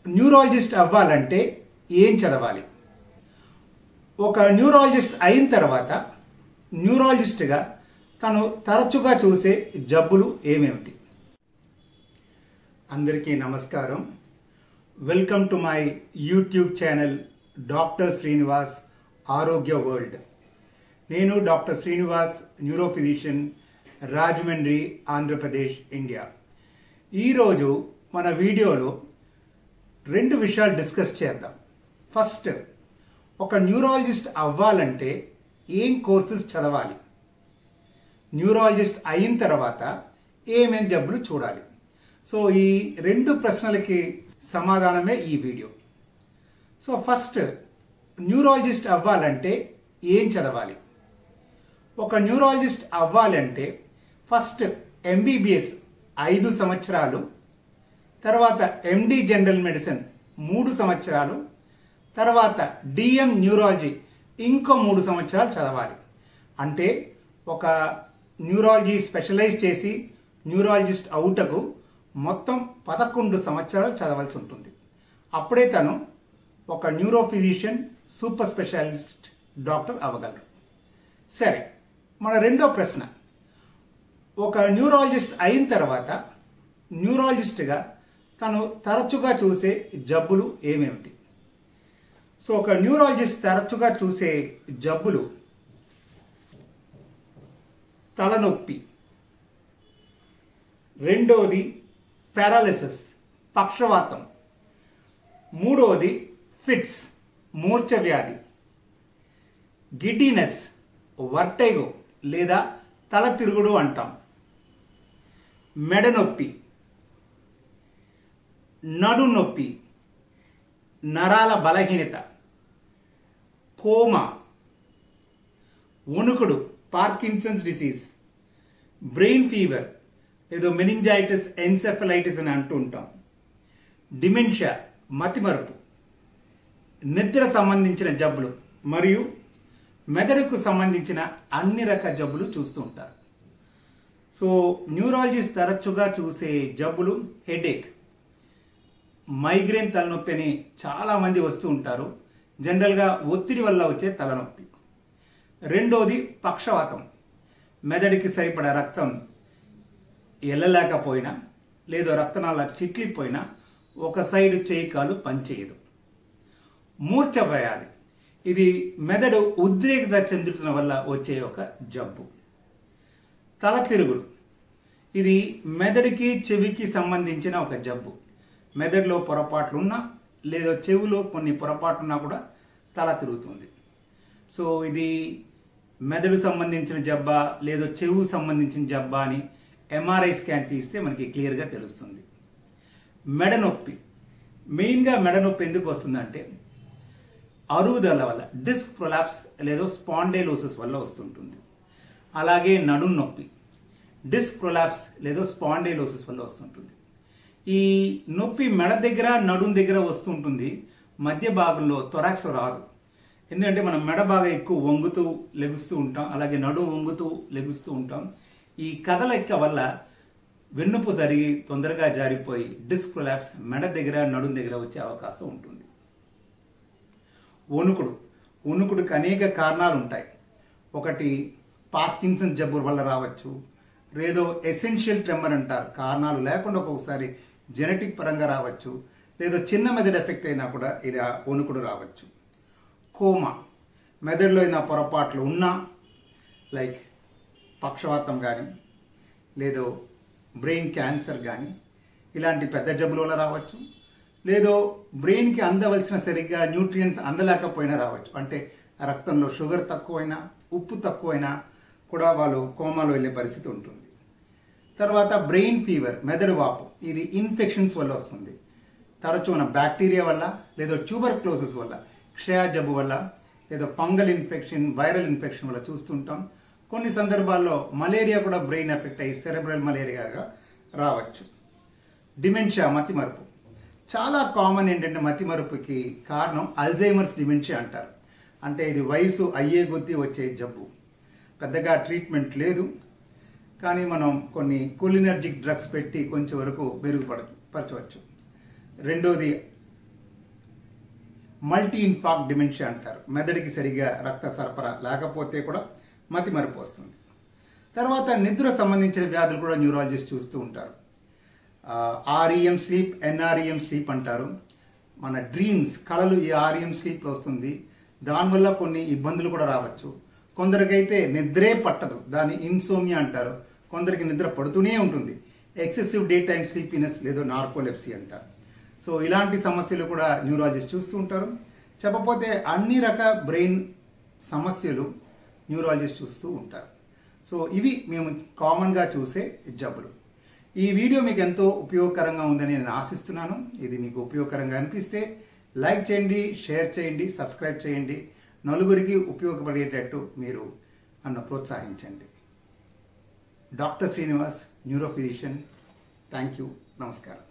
Neurologist అవ్వాలంటే ఏం చదవాలి? ఒక న్యూరాలజిస్ట్ అయిన తర్వాత న్యూరాలజిస్ట్గా తను తరచుగా చూసే జబ్బులు ఏమేమిటి? అందరికీ నమస్కారం. Welcome to my YouTube channel doctor Srinivas ఆరోగ్య వరల్డ్. నేను doctor Srinivas, neuro physician, Rajahmundry, Andhra Pradesh, India. ఈరోజు మన వీడియోలో రెండు విషయాలు డిస్కస్ చేద్దాం. ఫస్ట్, ఒక న్యూరాలజిస్ట్ అవ్వాలంటే ఏం కోర్సెస్ చదవాలి, న్యూరాలజిస్ట్ అయిన తర్వాత ఏమేం జబ్బులు చూడాలి. సో ఈ రెండు ప్రశ్నలకి సమాధానమే ఈ వీడియో. సో ఫస్ట్, న్యూరాలజిస్ట్ అవ్వాలంటే ఏం చదవాలి? ఒక న్యూరాలజిస్ట్ అవ్వాలంటే ఫస్ట్ ఎంబీబీఎస్ 5 సంవత్సరాలు, తర్వాత ఎండి జనరల్ మెడిసిన్ 3 సంవత్సరాలు, తర్వాత డిఎం న్యూరాలజీ ఇంకో 3 సంవత్సరాలు చదవాలి. అంటే ఒక న్యూరాలజీ స్పెషలైజ్ చేసి న్యూరాలజిస్ట్ అవుటకు మొత్తం 11 సంవత్సరాలు చదవాల్సి ఉంటుంది. అప్పుడే తను ఒక neuro physician, super specialist doctor అవ్వగలరు. సరే, మన రెండో ప్రశ్న, ఒక న్యూరాలజిస్ట్ అయిన తర్వాత న్యూరాలజిస్ట్గా తను తరచుగా చూసే జబ్బులు ఏమేమిటి? సో ఒక న్యూరాలజిస్ట్ తరచుగా చూసే జబ్బులు తలనొప్పి, రెండోది పారాలిసిస్ పక్షవాతం, మూడోది ఫిట్స్ మూర్ఛ వ్యాధి, గిడ్డినెస్ వర్టైగో లేదా తల తిరుగుడు అంటాం, మెడ నొప్పి, నడు నొప్పి, నరాల బలహీనత, కోమా, వణుకుడు పార్కిన్సన్స్ డిసీజ్, బ్రెయిన్ ఫీవర్ ఏదో మెనింజైటిస్, ఎన్సెఫలైటిస్ అని అంటూ ఉంటాం, డిమెన్షియా మతిమరుపు, నిద్ర సంబంధించిన జబ్బులు మరియు మెదడుకు సంబంధించిన అన్ని రకాల జబ్బులు చూస్తూ ఉంటారు. సో న్యూరాలజిస్ట్ తరచుగా చూసే జబ్బులు హెడేక్, మైగ్రేన్ తలనొప్పి అని చాలామంది వస్తూ ఉంటారు. జనరల్గా ఒత్తిడి వల్ల వచ్చే తలనొప్పి. రెండోది పక్షవాతం, మెదడుకి సరిపడా రక్తం వెళ్ళలేకపోయినా లేదా రక్తనాళ చిట్లిపోయినా ఒక సైడు చేయి కాలు పనిచేయదు. మూర్ఛ వ్యాధి, ఇది మెదడు ఉద్రేకత చెందుతున్న వల్ల వచ్చే ఒక జబ్బు. తల తిరుగుడు, ఇది మెదడుకి చెవికి సంబంధించిన ఒక జబ్బు. మెదడులో పొరపాట్లున్నా లేదా చెవిలో కొన్ని పొరపాట్లున్నా కూడా తల తిరుగుతుంది. సో ఇది మెదడు సంబంధించిన జబ్బా లేదా చెవు సంబంధించిన జబ్బా అని ఎంఆర్ఐ స్కాన్ తీస్తే మనకి క్లియర్గా తెలుస్తుంది. మెడ నొప్పి, మెయిన్గా మెడ నొప్పి ఎందుకు వస్తుందంటే అరుగుదల వల్ల, డిస్క్ ప్రొలాప్స్ లేదా స్పాండైలోసిస్ వల్ల వస్తుంటుంది. అలాగే నడుం నొప్పి, డిస్క్ ప్రొలాప్స్ లేదా స్పాండైలోసిస్ వల్ల వస్తుంటుంది. ఈ నొప్పి మెడ దగ్గర నడుం దగ్గర వస్తుంటుంది, మధ్య భాగంలో థొరాక్స్ రాదు. ఎందుకంటే మనం మెడ బాగా ఎక్కువ వంగుతూ లెగుస్తూ ఉంటాం, అలాగే నడుం వంగుతూ లెగుస్తూ ఉంటాం. ఈ కదలిక వల్ల వెన్నుపు జరిగి తొందరగా జారిపోయి డిస్క్ ప్రొలాప్స్ మెడ దగ్గర నడుం దగ్గర వచ్చే అవకాశం ఉంటుంది. వణుకుడికి అనేక కారణాలు ఉంటాయి. ఒకటి పార్కిన్సన్ జబ్బు వల్ల రావచ్చు, లేదో ఎసెన్షియల్ ట్రెమర్ అంటారు, కారణాలు లేకుండా ఒక్కొక్కసారి జెనెటిక్ పరంగా రావచ్చు, లేదా చిన్న మెదడు ఎఫెక్ట్ అయినా కూడా ఇది వణుకుడు రావచ్చు. కోమా, మెదడులో అయినా పొరపాట్లు ఉన్నా, లైక్ పక్షవాతం కానీ లేదో బ్రెయిన్ క్యాన్సర్ కానీ ఇలాంటి పెద్ద జబ్బుల వల్ల రావచ్చు, లేదో బ్రెయిన్కి అందవలసిన సరిగ్గా న్యూట్రియంట్స్ అందలేకపోయినా రావచ్చు. అంటే రక్తంలో షుగర్ తక్కువైనా, ఉప్పు తక్కువైనా కూడా వాళ్ళు కోమాలో వెళ్ళే పరిస్థితి ఉంటుంది. తర్వాత బ్రెయిన్ ఫీవర్, మెదడు వాపు, ఇది ఇన్ఫెక్షన్స్ వల్ల వస్తుంది. తరచూ ఉన్న బ్యాక్టీరియా వల్ల లేదా ట్యూబర్క్లోసిస్ వల్ల, క్షయ జబ్బు వల్ల లేదా ఫంగల్ ఇన్ఫెక్షన్, వైరల్ ఇన్ఫెక్షన్ వల్ల చూస్తుంటాం. కొన్ని సందర్భాల్లో మలేరియా కూడా బ్రెయిన్ ఎఫెక్ట్ అయ్యి సెరెబ్రల్ మలేరియాగా రావచ్చు. డిమెన్షియా మతిమరుపు, చాలా కామన్. ఏంటంటే మతిమరుపుకి కారణం అల్జైమర్స్ డిమెన్షియా అంటారు. అంటే ఇది వయసు అయ్యే కొద్దీ వచ్చే జబ్బు. పెద్దగా ట్రీట్మెంట్ లేదు, కానీ మనం కొన్ని కోలినర్జిక్ డ్రగ్స్ పెట్టి కొంచెం వరకు మెరుగుపరచవచ్చు. రెండోది మల్టీ ఇన్ఫాక్ట్ డిమెన్షియా అంటారు. మెదడుకి సరిగా రక్త సరఫరా లేకపోతే కూడా మతిమరుపు వస్తుంది. తర్వాత నిద్ర సంబంధించిన వ్యాధులు కూడా న్యూరాలజిస్ట్ చూస్తూ ఉంటారు. ఆర్ఈఎం స్లీప్, ఎన్ఆర్ఈఎం స్లీప్ అంటారు. మన డ్రీమ్స్, కళలు ఈ ఆర్ఈఎం స్లీప్లో వస్తుంది. దానివల్ల కొన్ని ఇబ్బందులు కూడా రావచ్చు. కొందరికైతే నిద్రే పట్టదు, దాన్ని ఇన్సోమియా అంటారు. కొందరికి నిద్ర పడుతూనే ఉంటుంది, ఎక్సెసివ్ డే టైమ్ స్లీపీనెస్ లేదా నార్కోలెప్సీ అంటారు. సో ఇలాంటి సమస్యలు కూడా న్యూరాలజిస్ట్ చూస్తూ ఉంటారు. చెప్పకపోతే అన్ని రకాల బ్రెయిన్ సమస్యలు న్యూరాలజిస్ట్ చూస్తూ ఉంటారు. సో ఇవి మేము కామన్గా చూసే జబ్బులు. ఈ వీడియో మీకు ఎంతో ఉపయోగకరంగా ఉందని నేను ఆశిస్తున్నాను. ఇది మీకు ఉపయోగకరంగా అనిపిస్తే లైక్ చేయండి, షేర్ చేయండి, సబ్స్క్రైబ్ చేయండి. నలుగురికి ఉపయోగపడేటట్టు మీరు నన్ను ప్రోత్సహించండి. Doctor Srinivas, neuro physician. Thank you. నమస్కారం.